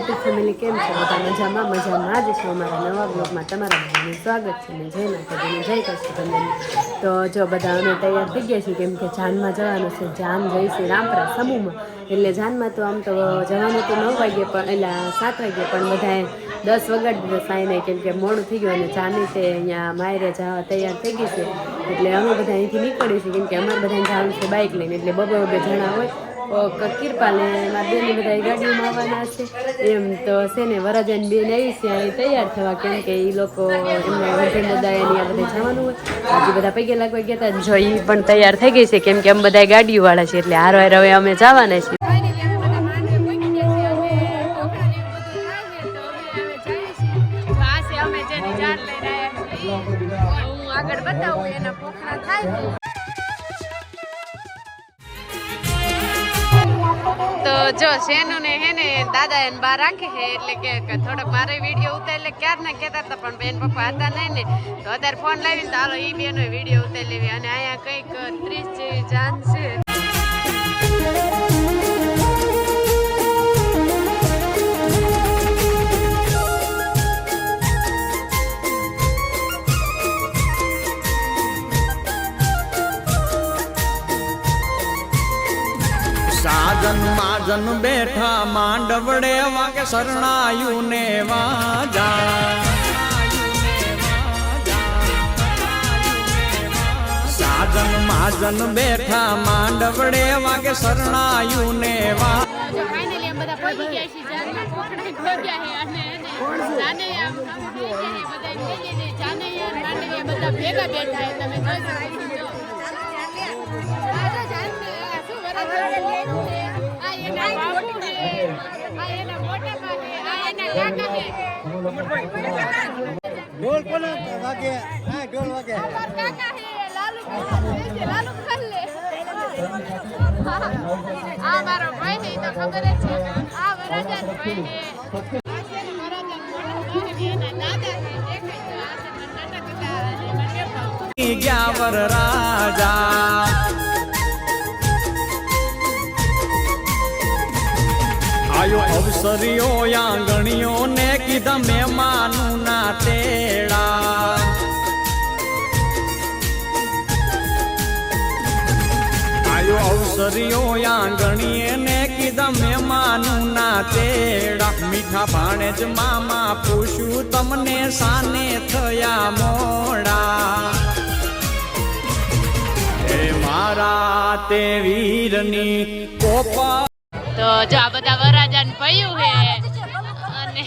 YouTube family કેમ છે? બધા મજામાં જ છે। અમારા નવા બ્લોગમાં તમારા બધાનું સ્વાગત છે ને જય માતાજીની જય કૃષ્ણ। તો જો બધા અમે તૈયાર થઈ ગયા છીએ કેમ કે જાનમાં જવાનું છે। જાન જઈશું રામપરા સમૂહમાં, એટલે જાનમાં તો આમ તો જવાનું તો 9 વાગે પણ એટલે 7 વાગે પણ બધાએ 10 વગાડી દીધો સાઈને કેમ કે મોડું થઈ ગયું અને જાની તે અહીંયા માયરે જવા તૈયાર થઈ ગઈ છે। એટલે અમે બધા અહીંથી નીકળીશું કેમ કે અમારે બધાને જવાનું છે બાઇક લઈને, એટલે બબે જણા હોય કિરપાલે એમાં બેને બધા ગાડીઓમાં આવવાના છે એમ તો છે ને વરરાજાની બેન આવી છે અહીં તૈયાર થવા કેમ કે એ લોકો એમના હસબન્ડ બધા એની આ બધા જવાનું હોય। આજે બધા પૈકે લાગવા ગયા હતા, જો એ પણ તૈયાર થઈ ગઈ છે કેમ કે અમે બધા ગાડીઓવાળા છે એટલે હારો હાર હવે અમે જવાના છીએ। આગળ બતાવું એના પોખરા થાય તો જો શેનુ ને હે ને દાદા એને બહાર રાખે છે એટલે કે થોડોક મારો વિડીયો ઉતાર એટલે ક્યાર ના કહેતા હતા પણ બેન પપ્પા હતા નહીં ને તો અત્યારે ફોન લાવીને તો હાલો એ બેનો વિડીયો ઉતારી લેવી અને અહીંયા કંઈક 30 જેવી જાન છે। સાજન માજન બેઠા માંડવડે વાગે શરણાયું ને વાજા। સાજન માજન બેઠા માંડવડે વાગે શરણાયું ને વાજા। ફાઇનલી અમે બધા પહોંચી ગયા છીએ જાનમાં પોખડા થઈ ગયા છે અને જાને આમ થઈ ગયા છે બધા થઈ ગયા છે જાને માંડવી બધા ભેગા બેઠા છે તમે જોઈ શકો છો। ढोल कोना वागे हां ढोल वागे और काका है लालू खल ले आ मारो भाई है तो खबर है आ वराजन भाई है वराजन दादा है देखे तो आ से नाटक का ગયા વર રાજા। આયો અવસરીઓ આંગણીઓ ને કીધા મહેમાનું ના તેડા। આયો અવસરીઓ આંગણીએ ને કીધા મહેમાનું ના તેડા। મીઠા ભાણે જ મામા પૂછું તમને સાને થયા મોડા। હે મારા તે વીરની કોપા તો જો આ બધા વરાજાન ભયું હે અને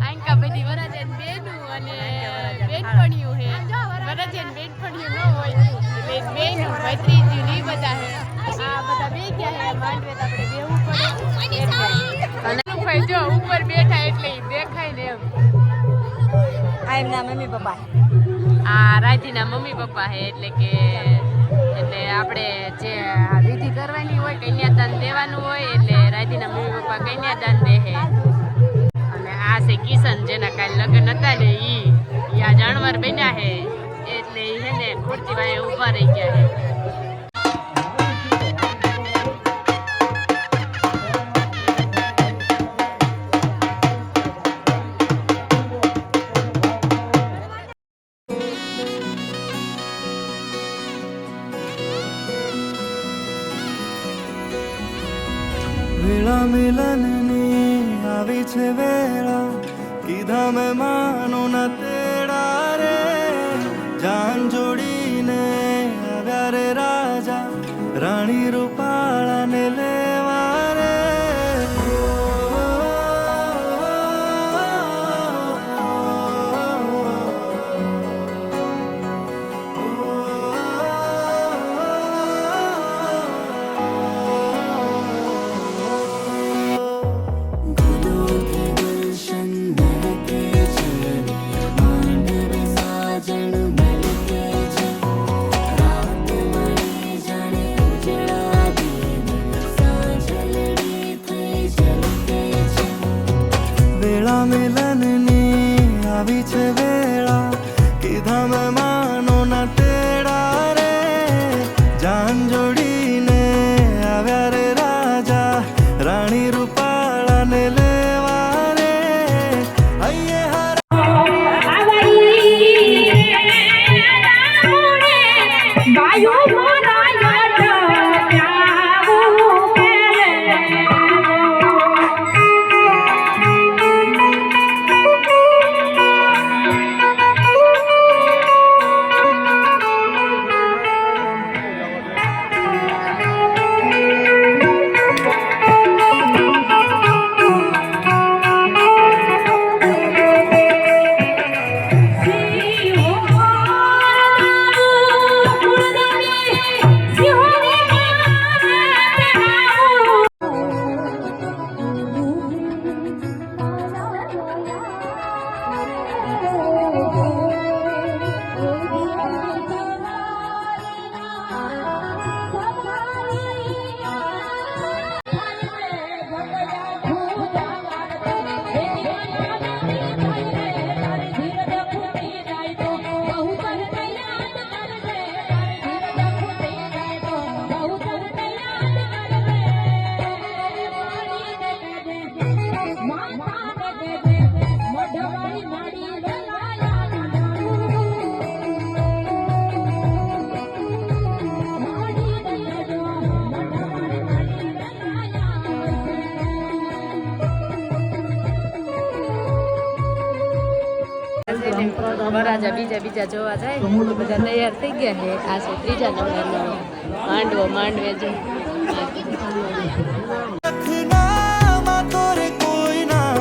આંકા બધી વરાજાન બેનું અને બેનપણિયું હે વરાજાન બેનપણિયું ન હોય એટલે બેનું ભત્રીજી ની બધા હે આ બધા બે ગયા હે માંડવે તો આપણે બેવું પડે અને ભાઈ જો ઉપર બેઠા એટલે દેખાય ને એમ આ એમના મમ્મી પપ્પા આ રાધીના મમ્મી પપ્પા હે એટલે આપણે જે વિધિ કરવાની હોય કન્યાદાન દેવાનું હોય એટલે રાધીના મમ્મી પપ્પા કન્યાદાન દે હે અને આ છે કિશન જેના કાલ લગ્ન હતા ને ઈ આ જાણવાર બન્યા હે એટલે ઈ હે ને ખુરશી વાળે ઊભા રહી ગયા હે। વેળા મિલનની આવી છે વેળા કીધા મહેમાનો ના તેડા રે જાન જોડીને આવ્યા રે રાજા રાણી રૂપાળાને લેવા રે। મિલનની આવી છે વેળા કીધા મહેમાનો ના તેડા રે જાન જોડીને આવ્યા રે રાજા રાણી રૂપાળાને લેવા વરાજા બીજા જોવા જાય તો બધા તૈયાર થઈ ગયા છે. આ છે ત્રીજા નંબરનો માંડવે જો લખનામાં તોરે કોઈના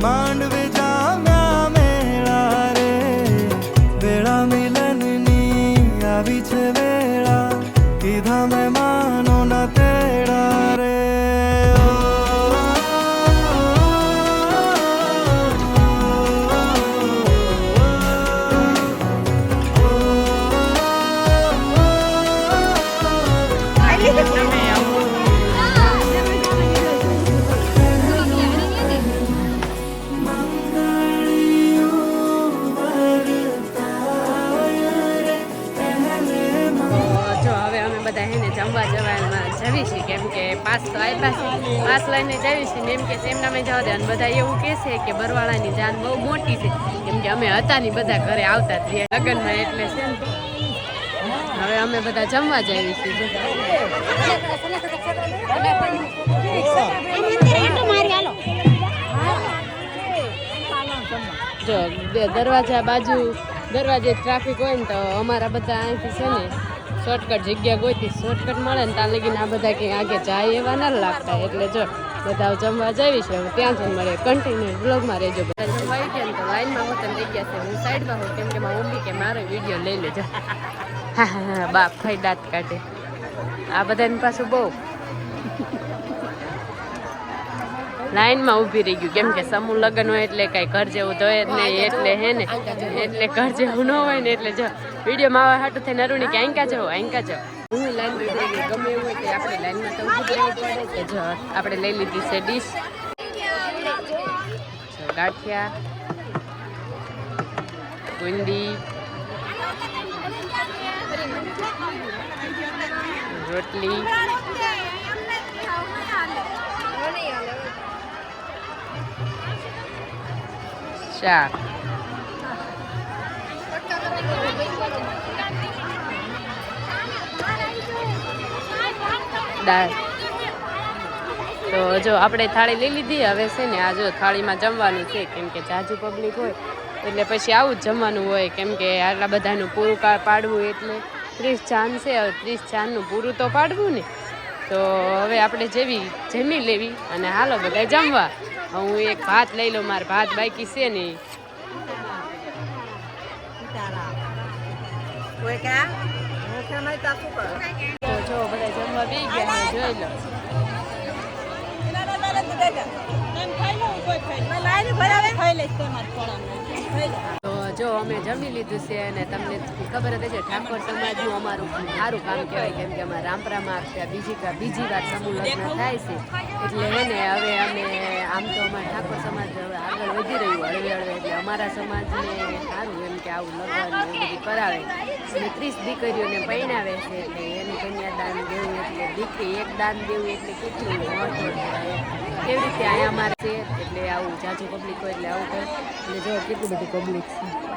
માંડવે જામ્યા મેળા રે વેળા મિલનની આવી છે વેળા કીધા મહેમાનો ના તેડા રે જમવા જવામાં જવી છે કેમ કે પાસ તો આપ્યા છે પાસ લઈને જવી છે ને એમ કે એમનામે જવા દે અને બધા એવું કહે છે કે બરવાળાની જાન બહુ મોટી છે કેમ કે અમે હતા ને બધા ઘરે આવતા જ લગ્નમાં એટલે છે ને હવે અમે બધા જમવા જઈએ છીએ જો દરવાજા બાજુ દરવાજે ટ્રાફિક હોય ને તો અમારા બધા અહીંથી છે ને શોર્ટકટ જગ્યા ગોતી શોર્ટકટ મળે ને ત્યાં લગીને આ બધા કંઈ આગે જાય એવા ના લાગતા એટલે જો બધા જમવા જવી છે હવે ત્યાં જ મળે કન્ટિન્યુ બ્લોગમાં રહેજો બધા જમવા આવી ગયા ને તો લાઈનમાં હોતા થઈ ગયા છે હું સાઈડમાં હોઉં કેમ કે મારી મમ્મી કે મારો વિડીયો લઈ લેજો હા બાપ ખાઈ દાંત કાઢે આ બધાની પાછું બહુ લાઈનમાં ઊભી રહી ગયું કેમ કે સમૂહ લગ્ન હોય એટલે કાંઈ ઘર જેવું તો જ નહીં એટલે હે ને એટલે ઘર જેવું ન હોય ને એટલે જો વિડીયોમાં આવે હાટું થઈને અરુણી કે આંકા જાઓ હું લાઈનમાં ઊભી રહી ગમે એવું હોય કે આપણે લાઈનમાં તો ઊભું રહેવું પડે કે જો આપણે લઈ લીધી છે ડીશ ગાંઠિયા બુંદી રોટલી શાક દાળ તો જો આપણે થાળી લઈ લીધી હવે છે ને આ જો થાળીમાં જમવાનું છે કેમ કે જાજુ પબ્લિક હોય એટલે પછી આવું જ જમવાનું હોય કેમ કે આટલા બધાનું પૂરું પાડવું એટલે 30 ચાન છે હવે 30 ચાનનું પૂરું તો પાડવું ને તો હવે આપણે જમી લેવી અને હાલો બધા જમવા હું એક ભાત લઈ લઉં મારે ભાત બાકી છે ને તો જો બધા જમવા બી ગયા જોઈ લો તો જો અમે જમી લીધું છે અને તમને ખબર જ છે ઠાકોર સમાજનું અમારું સારું કામ કહેવાય કેમ કે અમારા રામપરામાં બીજી વાર સમૂહ લગ્ન થાય છે એટલે એને હવે અમે આમ તો અમારા ઠાકોર સમાજ હવે આગળ વધી રહ્યું હળવે એટલે અમારા સમાજને સારું એમ કે આવું લગ્ન એવું બધું કરાવે અને 30 દીકરીઓને પરણાવે છે એટલે એનું કન્યાદાન દેવું એટલે દીકરી એક દાન દેવું એટલે કેટલું મહત્વ કહેવાય કેવી રીતે અહીંયા અમારે છે એટલે આવું જાજુ પબ્લિક હોય એટલે આવું કરે એટલે જો કેટલું બધું પબ્લિક છે